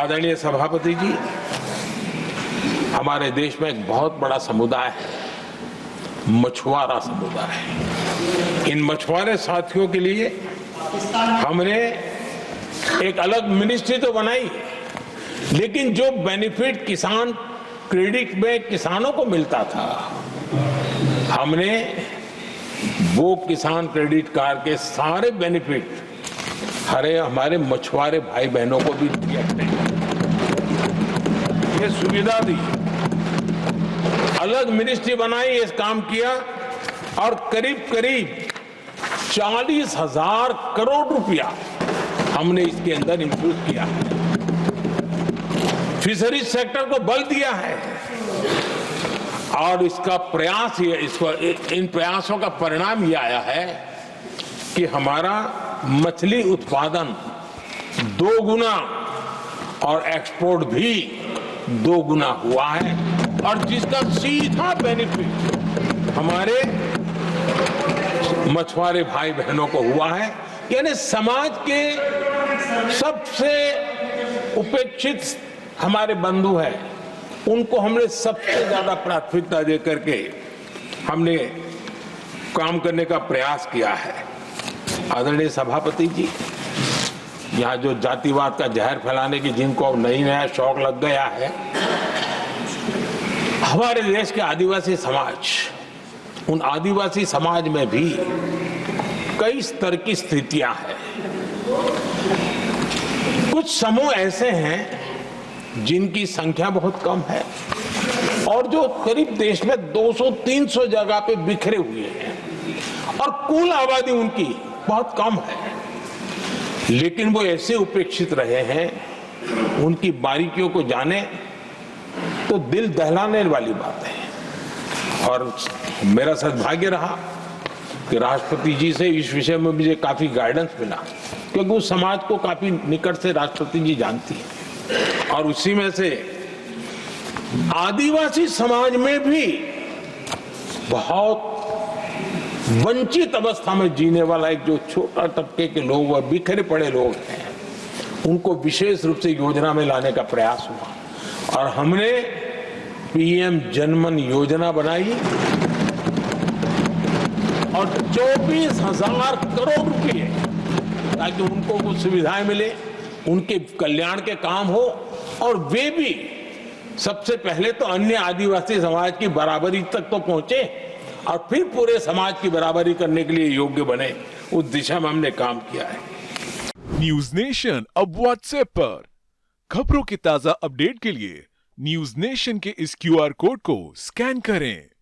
आदरणीय सभापति जी, हमारे देश में एक बहुत बड़ा समुदाय है, मछुआरा समुदाय। इन मछुआरे साथियों के लिए हमने एक अलग मिनिस्ट्री तो बनाई, लेकिन जो बेनिफिट किसान क्रेडिट में किसानों को मिलता था, हमने वो किसान क्रेडिट कार्ड के सारे बेनिफिट हमारे मछुआरे भाई बहनों को भी दिया, ये सुविधा दी। अलग मिनिस्ट्री बनाई, इस काम किया और करीब करीब 40,000 करोड़ रुपया हमने इसके अंदर इंफ्यूज किया है। फिशरीज सेक्टर को बल दिया है और इसका प्रयास इन प्रयासों का परिणाम ये आया है कि हमारा मछली उत्पादन 2 गुना और एक्सपोर्ट भी 2 गुना हुआ है, और जिसका सीधा बेनिफिट हमारे मछुआरे भाई बहनों को हुआ है। यानी समाज के सबसे उपेक्षित हमारे बंधु हैं, उनको हमने सबसे ज्यादा प्राथमिकता दे करके हमने काम करने का प्रयास किया है। आदरणीय सभापति जी, यहाँ जो जातिवाद का जहर फैलाने की जिनको अब नया शौक लग गया है, हमारे देश के आदिवासी समाज, उन आदिवासी समाज में भी कई स्तर की स्थितियां हैं। कुछ समूह ऐसे हैं जिनकी संख्या बहुत कम है और जो करीब देश में 200-300 जगह पे बिखरे हुए हैं और कुल आबादी उनकी बहुत कम है, लेकिन वो ऐसे उपेक्षित रहे हैं, उनकी बारीकियों को जाने तो दिल दहलाने वाली बात है। और मेरा सद्भाग्य रहा कि राष्ट्रपति जी से इस विषय में मुझे काफी गाइडेंस मिला, क्योंकि उस समाज को काफी निकट से राष्ट्रपति जी जानती है। और उसी में से आदिवासी समाज में भी बहुत वंचित अवस्था में जीने वाला एक जो छोटा तबके के लोग व बिखरे पड़े लोग हैं, उनको विशेष रूप से योजना में लाने का प्रयास हुआ और हमने पीएम जनमन योजना बनाई और 24,000 करोड़ रुपए ताकि उनको कुछ सुविधाएं मिले, उनके कल्याण के काम हो और वे भी सबसे पहले तो अन्य आदिवासी समाज की बराबरी तक तो पहुंचे और फिर पूरे समाज की बराबरी करने के लिए योग्य बने। उस दिशा में हमने काम किया है। न्यूज नेशन अब व्हाट्सएप पर खबरों की ताजा अपडेट के लिए न्यूज नेशन के इस QR कोड को स्कैन करें।